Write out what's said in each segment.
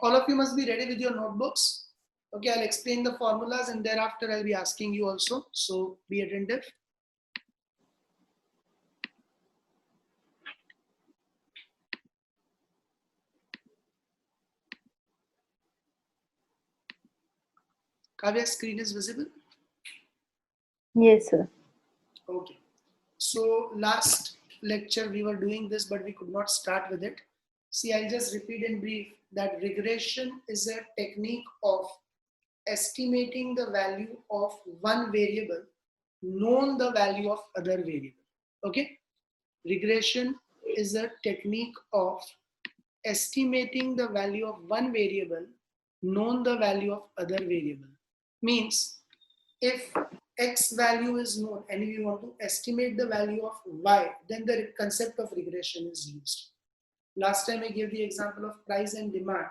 All of you must be ready with your notebooks. Okay, I'll explain the formulas and thereafter I'll be asking you also. So be attentive. Kavya's screen is visible? Yes, sir. Okay. So last lecture we were doing this, but we could not start with it. See, I'll just repeat in brief that regression is a technique of estimating the value of one variable known the value of other variable. Okay. Regression is a technique of estimating the value of one variable known the value of other variable. Means if x value is known and we want to estimate the value of y, then the concept of regression is used. Last time I gave the example of price and demand.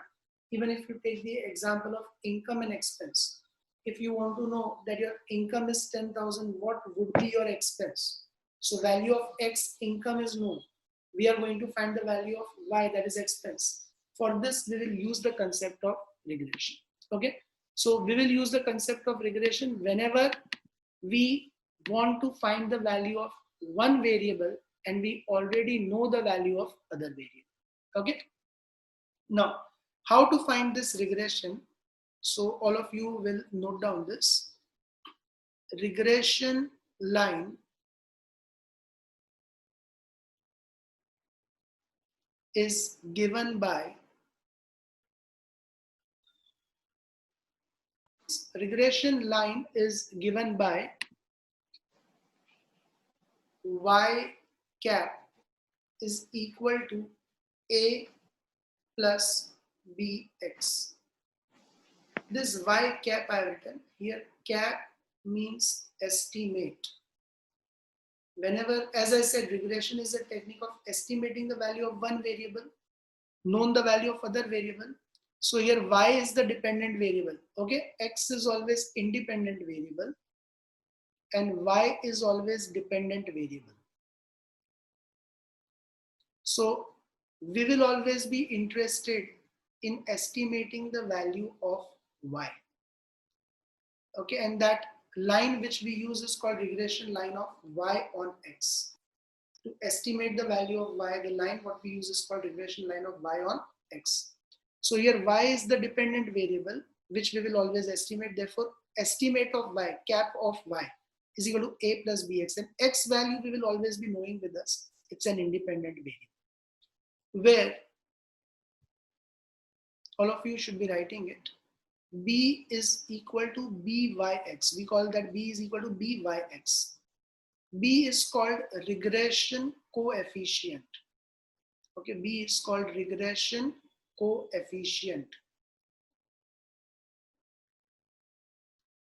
Even if you take the example of income and expense, if you want to know that your income is 10,000, what would be your expense? So value of x income is known. We are going to find the value of y, that is expense. For this, we will use the concept of regression. Okay. So we will use the concept of regression whenever we want to find the value of one variable and we already know the value of other variable. Okay. Now, how to find this regression? So all of you will note down this. Regression line is given by y cap is equal to a plus bx. This y cap I have written here. Cap means estimate. Whenever, as I said, regression is a technique of estimating the value of one variable, known the value of other variable. So here y is the dependent variable. Okay, x is always independent variable and y is always dependent variable. So we will always be interested in estimating the value of y. Okay, and that line which we use is called regression line of y on x. To estimate the value of y, the line what we use is called regression line of y on x. So here y is the dependent variable which we will always estimate. Therefore, estimate of y, cap of y is equal to a plus bx, and x value we will always be knowing with us. It's an independent variable where all of you should be writing it. B is equal to byx. We call that B is equal to byx. B is called regression coefficient. Okay, B is called regression coefficient.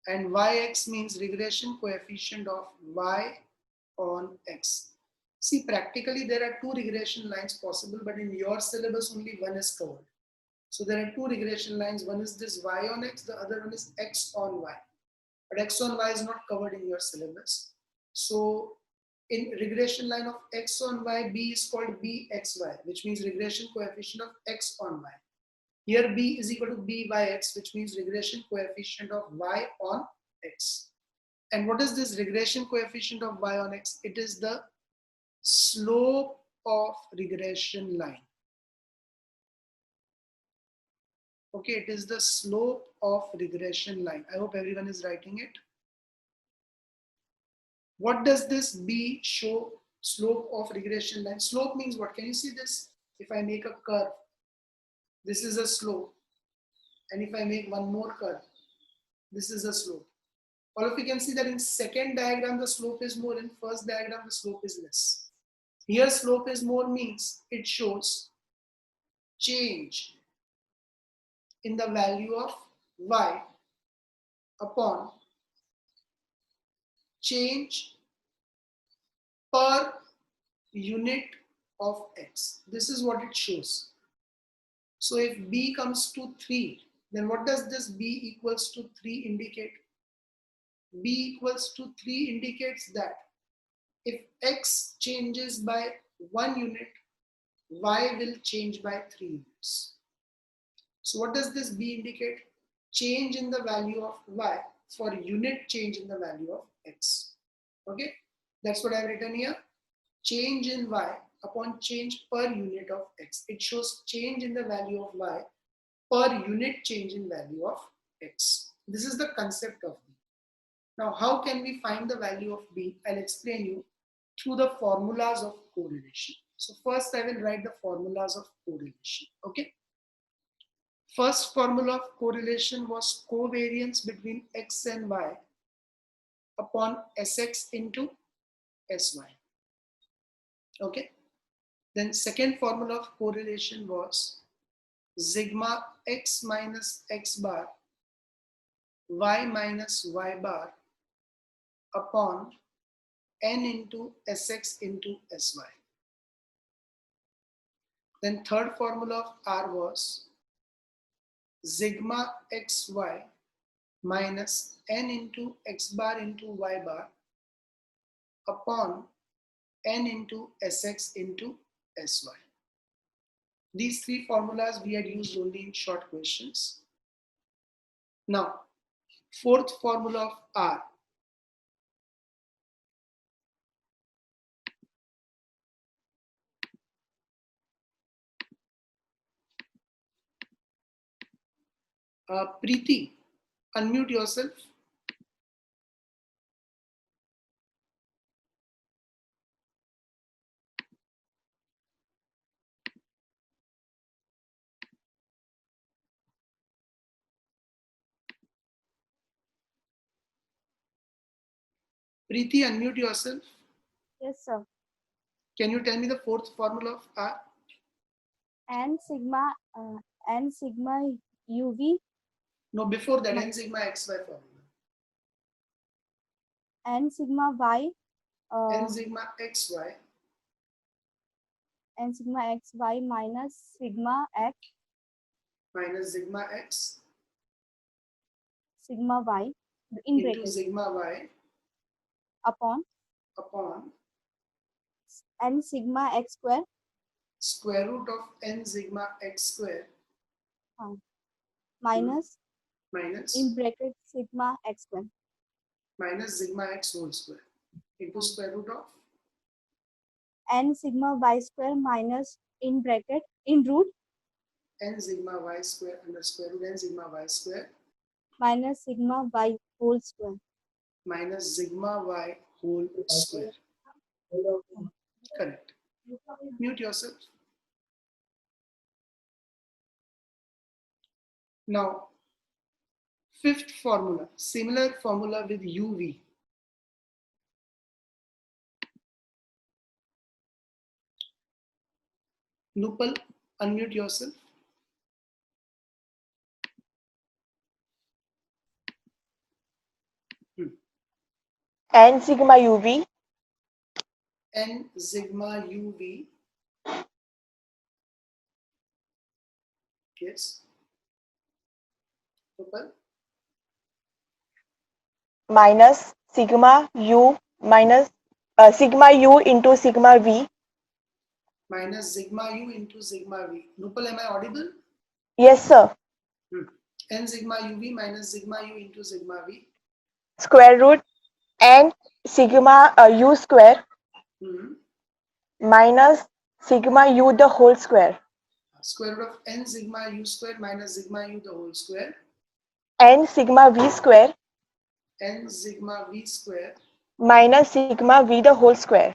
And yx means regression coefficient of y on x. See, practically there are two regression lines possible, but in your syllabus only one is covered. So there are two regression lines. One is this y on x, the other one is x on y. But x on y is not covered in your syllabus. So in regression line of x on y, b is called bxy, which means regression coefficient of x on y. Here b is equal to b by x, which means regression coefficient of y on x. And what is this regression coefficient of y on x? It is the slope of regression line. Okay, it is the slope of regression line. I hope everyone is writing it. What does this B show? Slope of regression line. Slope means what? Can you see this? If I make a curve, this is a slope. And if I make one more curve, this is a slope. All of you can see that in second diagram, the slope is more. In first diagram, the slope is less. Here, slope is more means it shows change in the value of y upon change per unit of x. This is what it shows. So if b comes to 3, then what does this b equals to 3 indicate? B equals to 3 indicates that if x changes by 1 unit, y will change by 3 units. So what does this B indicate? Change in the value of y for unit change in the value of x. Okay, that's what I've written here. Change in y upon change per unit of x. It shows change in the value of y per unit change in value of x. This is the concept of B. Now, how can we find the value of B? I'll explain you through the formulas of correlation. So first I will write the formulas of correlation. Okay. First formula of correlation was covariance between x and y upon sx into sy. Okay. Then second formula of correlation was sigma x minus x bar y minus y bar upon n into sx into sy. Then third formula of R was sigma xy minus n into x bar into y bar upon n into sx into sy. These three formulas we had used only in short questions. Now, fourth formula of R. Preeti, unmute yourself. Preeti, unmute yourself. Yes, sir. Can you tell me the fourth formula of R? N sigma UV, No, before that, n sigma xy formula. N sigma Y, N sigma xy N sigma XY minus sigma X minus sigma x sigma Y in into bracket sigma y upon upon N sigma X square square root of n sigma x square minus minus in bracket sigma X square minus sigma x whole square into square root of N sigma Y square minus in bracket in root n sigma y square under square root n sigma y square minus sigma Y whole square. minus sigma y whole square. Correct. Mute yourself. Now, fifth formula, similar formula with UV. Nupal, unmute yourself. N sigma UV N sigma UV. Yes. Nupal. minus sigma U minus sigma U into sigma V. Minus sigma u into sigma v. Nupal, am I audible? Yes, sir. N sigma uv minus sigma u into sigma v. Square root N sigma U square minus sigma U the whole square. Square root of n sigma u square minus sigma u the whole square. N sigma V square N sigma v square minus sigma V the whole square.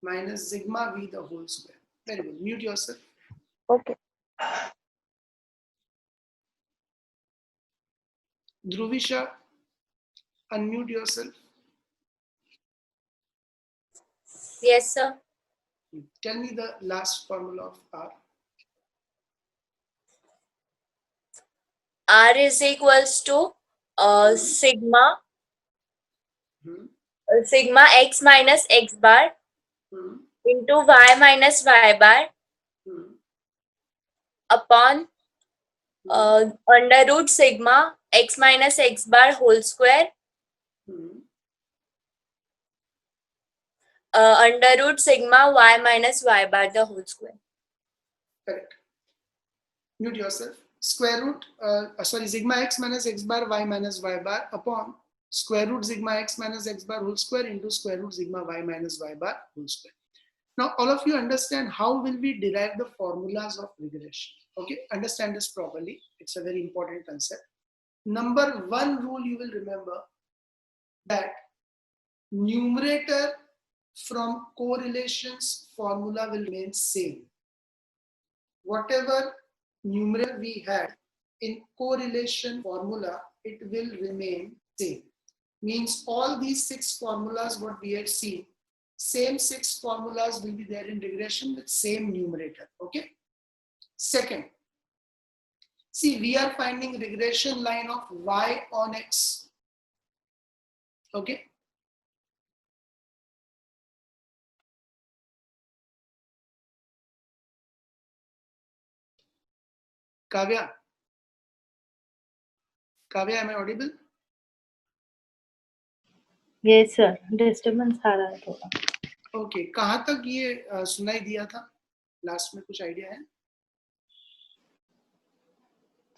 minus sigma v the whole square. Very good. Mute yourself. Okay. Dhruvisha, unmute yourself. Yes, sir. Tell me the last formula of R. R is equals to sigma sigma x minus x bar into y minus y bar upon under root sigma x minus x bar whole square under root sigma y minus y bar the whole square. Correct. Mute yourself. square root, sigma x minus x bar y minus y bar upon square root sigma x minus x bar whole square into square root sigma y minus y bar whole square. Now, all of you understand how will we derive the formulas of regression. Okay, understand this properly. It's a very important concept. Number one rule you will remember that numerator from correlations formula will remain same. Whatever numerator we had in correlation formula, it will remain same. Means all these 6 formulas what we had seen, same 6 formulas will be there in regression with same numerator. Okay. Second, see, we are finding regression line of y on x. Okay. Kavya, am I audible? Yes sir, disturbance आ रहा है थोड़ा. Okay, कहाँ तक ये सुनाई दिया था? लास्ट में कुछ आइडिया है?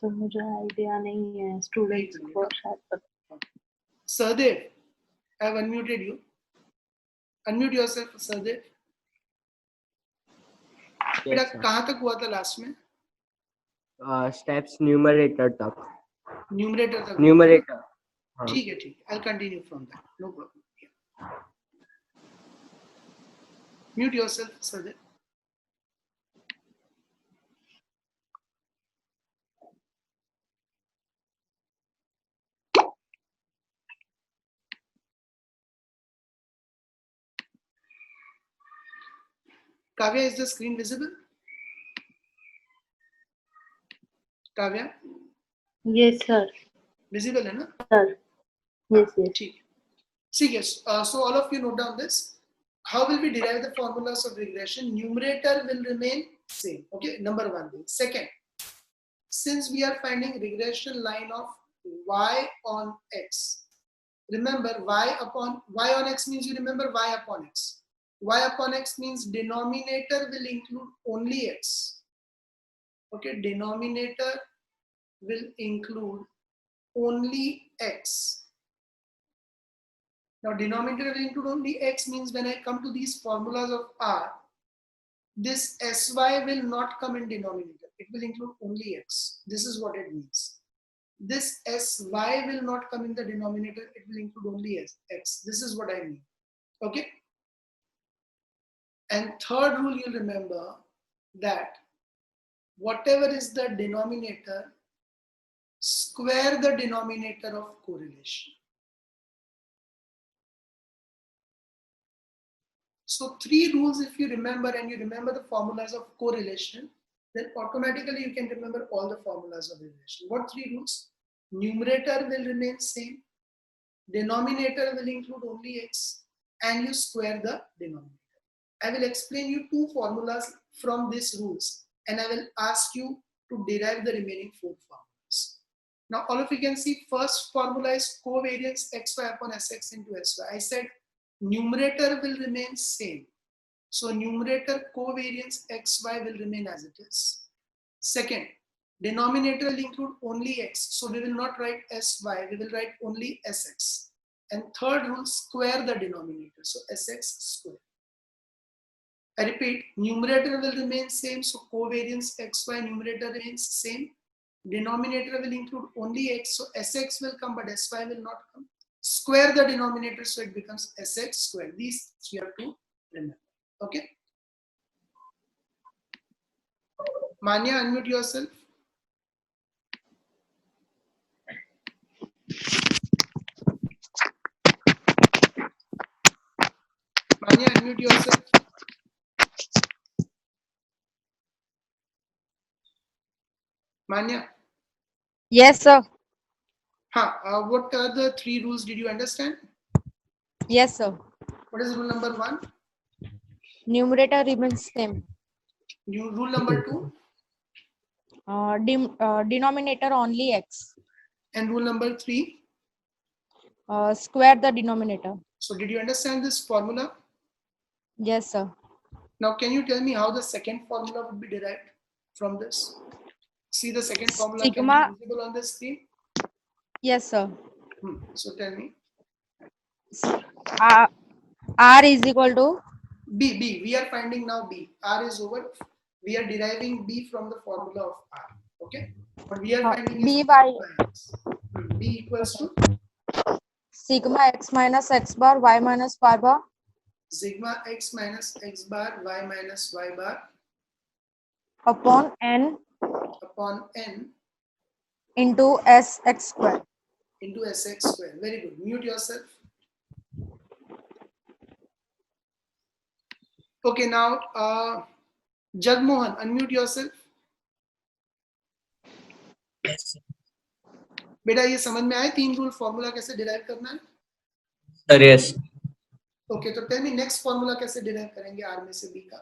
तो मुझे आइडिया नहीं है, स्टूडेंट्स को शायद पता. Sadev, I have unmuted you. Unmute yourself, Sadev. बेटा कहाँ तक हुआ था लास्ट में? स्टेप्स न्यूमरेटर तक. न्यूमरेटर तक. न्यूमरेटर. ठीक है, ठीक है. I'll continue from that. No problem. Yeah. Mute yourself, Sadev. Kavya, is the screen visible? Kavya? Yes sir. Visible है ना? सर. Yes yes. ठीक. See, yes. So all of you note down this. How will we derive the formulas of regression? Numerator will remain same. Okay, number one thing. Second, since we are finding regression line of y on x, remember y on x means, you remember y upon x. Y upon x means denominator will include only x. Okay, denominator will include only x. Now denominator will include only x means when I come to these formulas of R, this sy will not come in denominator. It will include only x. This is what it means. This sy will not come in the denominator. It will include only x. This is what I mean. Okay. And third rule you'll remember that whatever is the denominator, square the denominator of correlation. So 3 rules if you remember, and you remember the formulas of correlation, then automatically you can remember all the formulas of regression. What 3 rules? Numerator will remain same, denominator will include only x, and you square the denominator. I will explain you 2 formulas from these rules, and I will ask you to derive the remaining 4 formulas. Now all of you can see first formula is covariance xy upon sx into sy. I said numerator will remain same. So numerator covariance xy will remain as it is. Second, denominator will include only x. So we will not write sy, we will write only sx. And third rule, square the denominator. So sx square. I repeat, numerator will remain same. So covariance xy numerator remains same. Denominator will include only x. So sx will come, but sy will not come. Square the denominator, so it becomes sx square. These 3 are to remember. Okay. Manya, unmute yourself. Manya, unmute yourself. Manya. Yes, sir. What are the 3 rules? Did you understand? Yes, sir. What is rule number 1? Numerator remains same. Rule number 2? Denominator only x. And rule number 3? Square the denominator. So did you understand this formula? Yes, sir. Now can you tell me how the second formula would be derived from this? See the second formula can Sigma. be visible on the screen. Yes, sir. So tell me. R is equal to B. We are finding now B. R is over. We are deriving B from the formula of R. Okay. What we are finding is B by X. B equals to sigma x minus x bar y minus y bar sigma x minus x bar y minus y bar upon n upon n into sx square. into sx square. Very good. Mute yourself. Okay, now Jagmohan, unmute yourself. बेटा ये समझ में आए 3 rule formula कैसे derive करना है? Sir yes okay, तो tell me next formula कैसे डिराइव करेंगे आर में से बी का?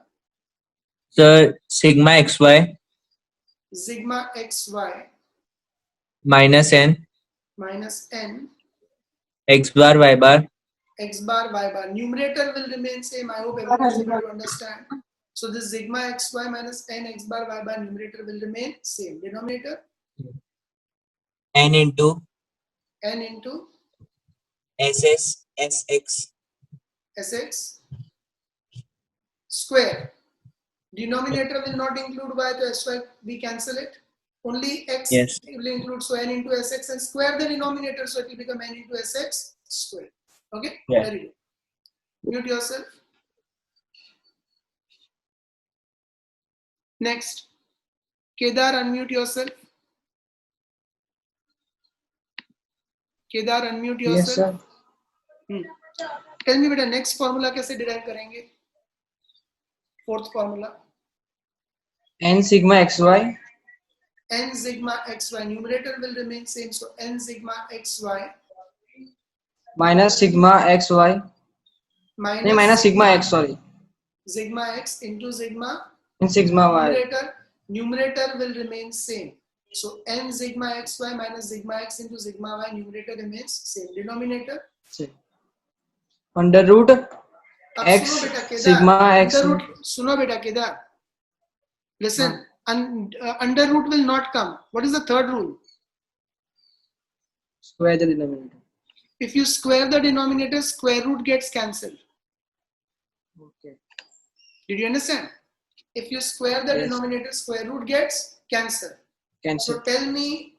Sir sigma x y sigma x y minus n x y bar y bar. Numerator will remain same. I hope everyone is able to understand. So this sigma xy minus n x bar y bar numerator will remain same. Denominator n into n into sx sx square. Denominator will not include y, so sy we cancel it. Only x Yes. will include, so n into sx, and square the denominator, so it will become n into sx square. Okay, Yeah. very good. Mute yourself. Next, Kedar, unmute yourself. Kedar, unmute yourself. Tell me बेटा next formula कैसे derive करेंगे? Fourth formula. n sigma xy N sigma xy. Numerator will remain same, so n sigma xy minus sigma xy minus sigma x, sorry, sigma x into sigma in sigma y. Numerator will remain same. So n sigma xy minus sigma x into sigma y, numerator remains same. Denominator Under root अब x सुनो बेटा Kedar, sigma x. under root, सुनो बेटा Kedar, listen, under root will not come. What is the third rule? Square the denominator. If you square the denominator, square root gets cancelled. Okay. Did you understand? If you square the Yes. denominator, square root gets cancelled. Cancel. So tell me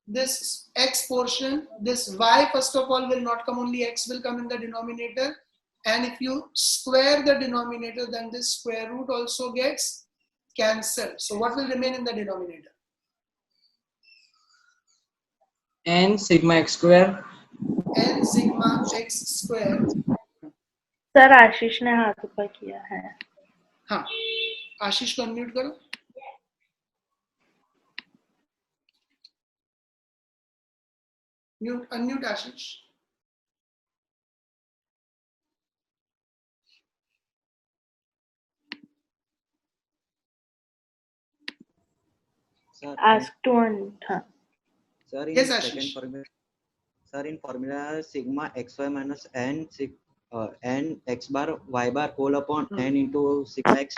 this x portion, this y first of all will not come, only x will come in the denominator. And if you square the denominator, then this square root also gets cancelled. So what will remain in the denominator? n sigma x square. N sigma x square. Sir Ashish ने हाथ ऊपर किया है. हाँ, आशीष को unmute करो. Mute, unmute Ashish. Sir, Ask to one. sir, in Yes, second Ashish. formula, sir, in formula sigma xy minus n n x bar y bar whole upon n into sigma x.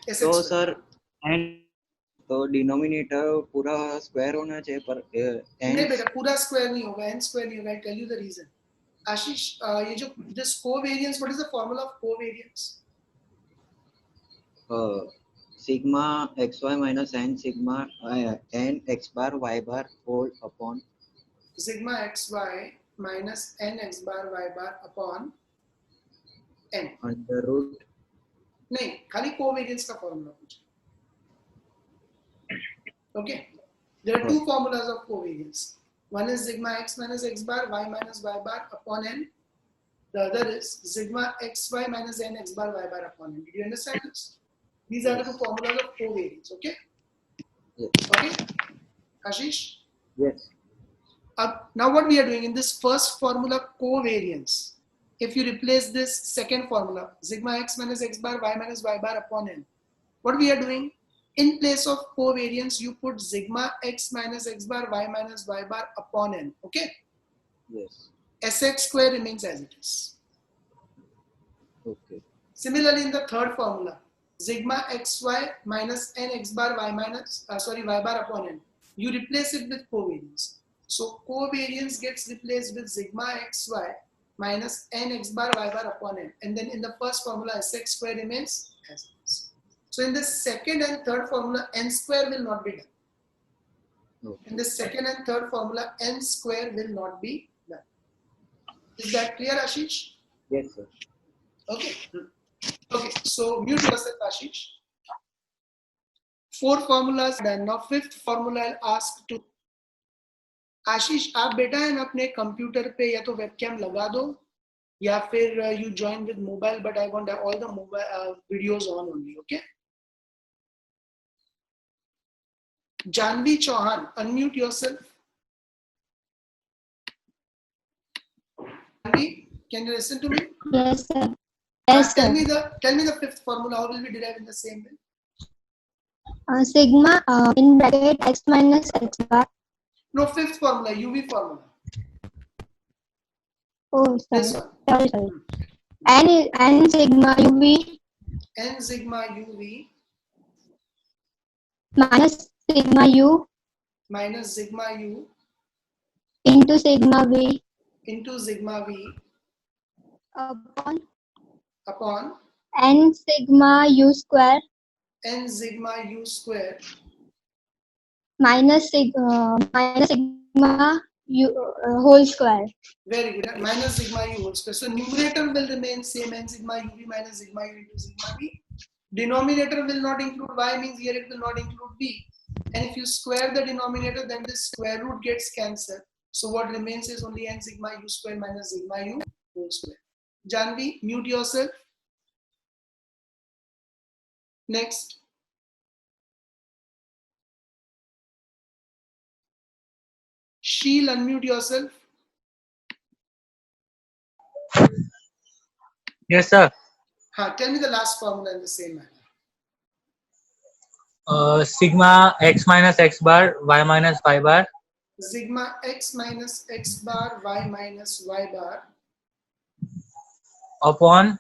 Yes, तो it's sir n तो denominator पूरा square होना चाहिए पर नहीं n बेटा पूरा square नहीं होगा, n स्क्वायर नहीं होगा. I tell you the reason. आशीष, ये जो this covariance, what is the formula of covariance? sigma xy minus n sigma n x bar y bar whole upon Sigma xy minus n x bar y bar upon n. under root. नहीं, खाली covariance का formula पूछा. Okay, there are two formulas of covariance. One is sigma x minus x bar y minus y bar upon n. The other is sigma xy minus n x bar y bar upon n. Did you understand this? These are the two formulas of covariance. Okay. Yes. Okay. Ashish. Yes. Now what we are doing in this first formula, covariance. If you replace this second formula, sigma x minus x bar y minus y bar upon n, what we are doing, in place of covariance, you put sigma x minus x bar y minus y bar upon n. Okay. Yes. Sx square remains as it is. Okay. Similarly, in the third formula, sigma xy minus n x bar y minus y bar upon n. You replace it with covariance. So covariance gets replaced with sigma xy minus n x bar y bar upon n, and then in the first formula sx square remains as it is. So in the second and third formula n square will not be done. In the second and third formula n square will not be done. Is that clear, Ashish? Yes, sir. Okay. Okay, so mute yourself, Ashish. 4 formulas done. Now fifth formula I'll ask to आशीष आप बेटा है ना अपने computer पे या तो webcam लगा दो या फिर you join with mobile but I want all the mobile videos on only okay Janvi Chauhan unmute yourself Janvi can you listen to me Yes, sir. Yes, sir. tell me the fifth formula how will we derive in the same way Sigma in bracket x minus x bar. no fifth formula uv formula Oh, this sorry. one Sorry. N sigma uv n sigma uv minus sigma u minus sigma u into sigma v upon n sigma u square minus sigma u whole square. Very good. Minus sigma u whole square. So numerator will remain same n sigma uv minus sigma u into sigma v. Denominator will not include y means here it will not include v. And if you square the denominator then the square root gets cancelled. So what remains is only n sigma u square minus sigma u whole square. Janvi, mute yourself. Next. Sheil, unmute yourself. Yes, sir. Tell me the last formula in the same manner. Sigma x minus x bar y minus y bar Sigma x minus x bar y minus y bar upon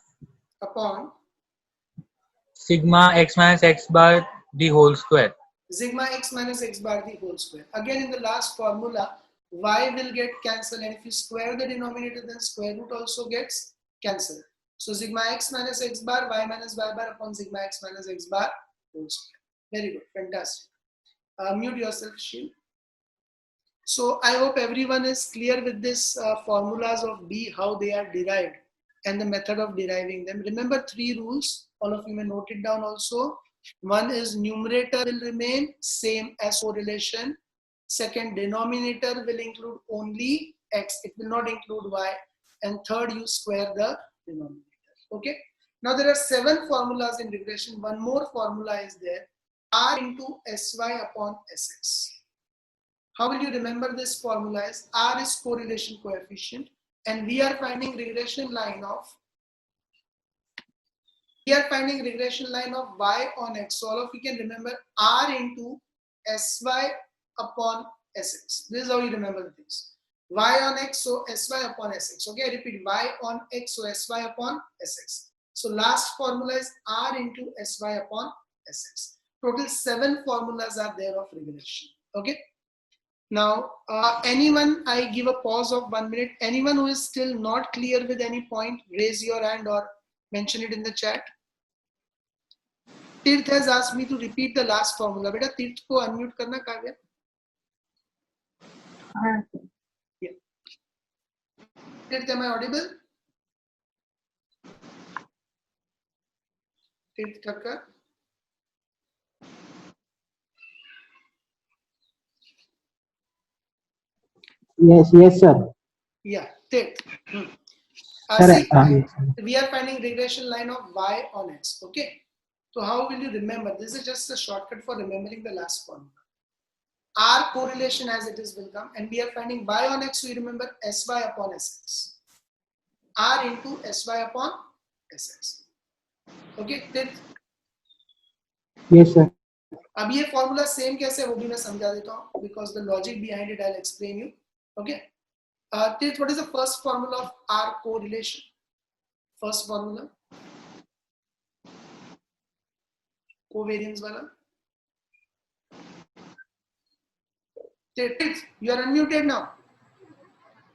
sigma x minus x bar the whole square. Sigma x minus x bar the whole square. Again in the last formula, y will get cancelled and if you square the denominator then square root also gets cancelled. So sigma x minus x bar y minus y bar upon sigma x minus x bar whole square. Very good, fantastic. Mute yourself, Sheil. So I hope everyone is clear with this formulas of B, how they are derived and the method of deriving them. Remember 3 rules, all of you may note it down also. One is numerator will remain same as correlation. Second, denominator will include only x, it will not include y. And third, you square the denominator. Okay. Now there are 7 formulas in regression. One more formula is there, r into sy upon sx. How will you remember this formula? Is r is correlation coefficient and we are finding regression line of y on x. So all of you can remember r into sy upon sx. This is how you remember the things. Y on x, so sy upon sx. Okay, I repeat, y on x, so sy upon sx. So last formula is r into sy upon sx. Total 7 formulas are there of regression. Okay. Now, anyone, I give a pause of 1 minute. Anyone who is still not clear with any point, raise your hand or mention it in the chat. Tirth has asked me to repeat the last formula. Beta, Tirth ko unmute karna, Kavya. Yeah. Tirth, am I audible? Tirth Thakkar. Yes, sir. Yeah, Tirth. Sir, We are finding regression line of y on x. Okay. So how will you remember? This is just a shortcut for remembering the last formula. R correlation as it is will come and we are finding y on x. So you remember sy upon sx. R into sy upon sx. Okay. Tirth. Yes, sir. अब ये formula same कैसे है वो भी मैं समझा देता हूँ because the logic behind it I'll explain you. Okay. Tirth, what is the first formula of R correlation? First formula. covariance वाला? You are unmuted now.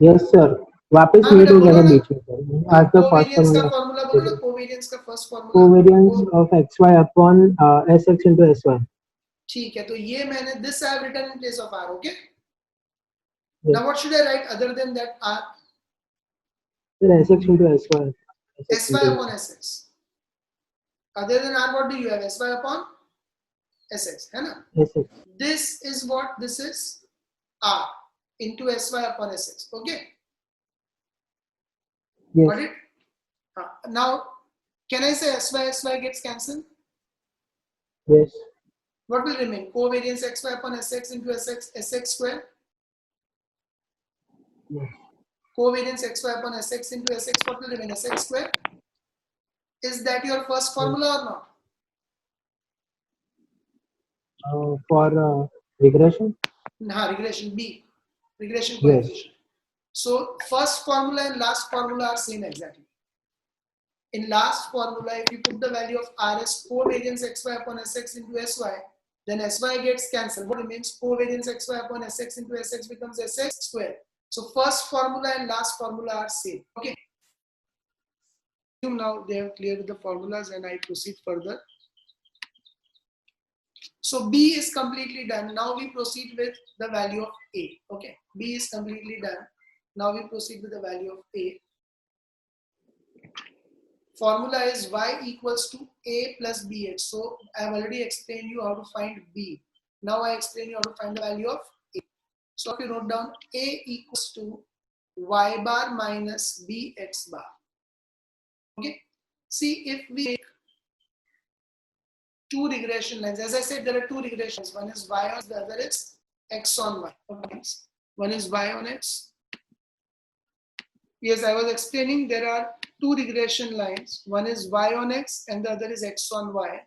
Yes, sir. वापस हाँ म्यूट बेटा हो गया बोलो था ना. बीच में सर. आज तो फर्स्ट Covariance का फॉर्मूला फॉर्मूला बोलो ना. Covariance का first formula. Covariance of xy upon sx into sy. ठीक है, तो ये मैंने this I have written in place of r. Okay. Yes. Now what should I write other than that r? Sir, sx into sy. Sy upon sx. Other than r, what do you have? Sy upon sx, है ना? sx. This is what this is r into sy upon sx. Okay. Yes. Got it? Now, can I say sy gets cancelled? Yes. What will remain? Covariance xy upon sx into sx square. Yes. Covariance xy upon sx into sx. What will remain? Sx square. Is that your first formula or not? For regression. Regression B. Regression Yes. coefficient. So first formula and last formula are same exactly. In last formula, if you put the value of r as covariance xy upon sx into sy, then sy gets cancelled. What remains? Covariance xy upon sx into sx becomes sx square. So first formula and last formula are same. Okay. Now they have cleared the formulas and I proceed further. So B is completely done. Now we proceed with the value of A. Okay. B is completely done. Now we proceed with the value of A. Formula is y equals to a plus bx. So I have already explained you how to find b. Now I explain you how to find the value of a. So if you note down, a equals to y bar minus bx bar. Okay. See, if we take two regression lines, as I said, there are two regressions. One is y on, the other is x on y. Okay. One is y on x. Yes, I was explaining there are two regression lines. One is y on x and the other is x on y.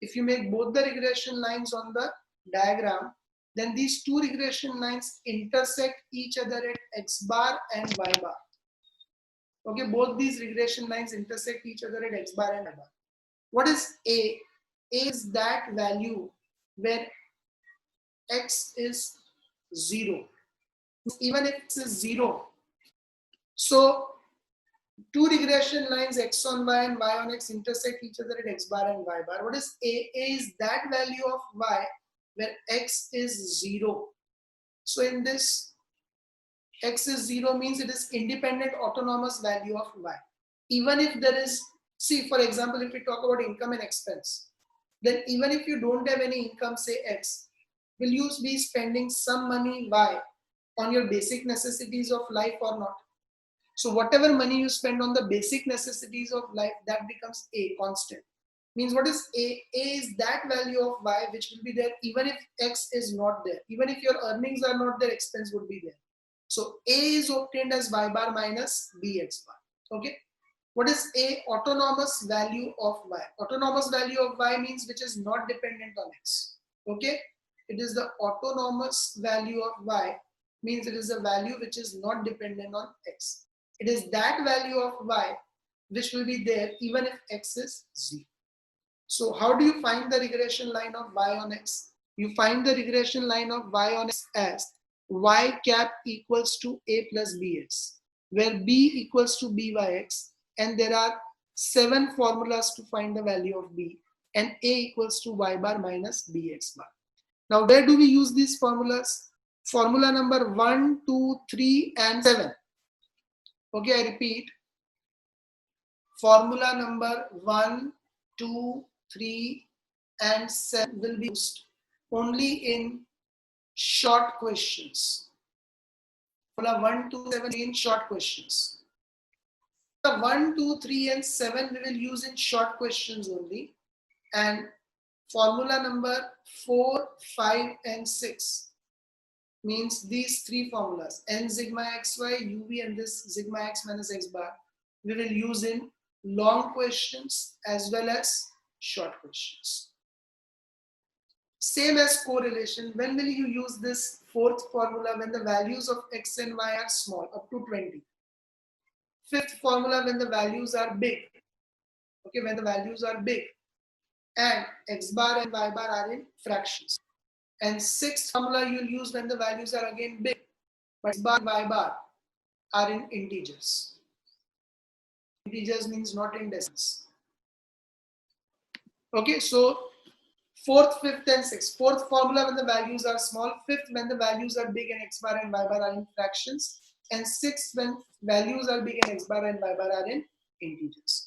If you make both the regression lines on the diagram, then these two regression lines intersect each other at x bar and y bar. Okay, both these regression lines intersect each other at x bar and y bar. What is A? A is that value where x is 0. Even if x is 0, so two regression lines x on y and y on x intersect each other at x bar and y bar. What is A? A is that value of y where x is 0. So in this, x is 0 means it is independent autonomous value of y. Even if there is, see for example, if we talk about income and expense, then even if you don't have any income, say x, will you be spending some money y on your basic necessities of life or not? So whatever money you spend on the basic necessities of life, that becomes A, constant. Means what is A? A is that value of y which will be there even if x is not there. Even if your earnings are not there, expense would be there. So A is obtained as y bar minus bx bar. Okay. What is A? Autonomous value of y. Autonomous value of y means which is not dependent on x. Okay. It is the autonomous value of y, means it is a value which is not dependent on x. It is that value of y which will be there even if x is 0. So how do you find the regression line of y on x? You find the regression line of y on x as y cap equals to a plus bx, where b equals to byx, and there are 7 formulas to find the value of b, and a equals to y bar minus bx bar. Now where do we use these formulas? Formula number 1, 2, 3 and 7. Okay, I repeat. Formula number 1, 2, 3 and 7 will be used only in short questions. Formula 1, 2, 7 in short questions. The 1, 2, 3 and 7 we will use in short questions only, and formula number 4, 5 and 6 means these three formulas, n sigma xy, uv and this sigma x minus x bar, we will use in long questions as well as short questions. Same as correlation, when will you use this fourth formula? When the values of x and y are small, up to 20. Fifth formula, when the values are big. Okay, when the values are big. and x bar and y bar are in fractions. And sixth formula you'll use when the values are again big, but x bar and y bar are in integers. Integers means not in decimals. Okay, so fourth, fifth, and sixth. Fourth formula when the values are small. Fifth when the values are big and x bar and y bar are in fractions. And sixth when values are big and x bar and y bar are in integers.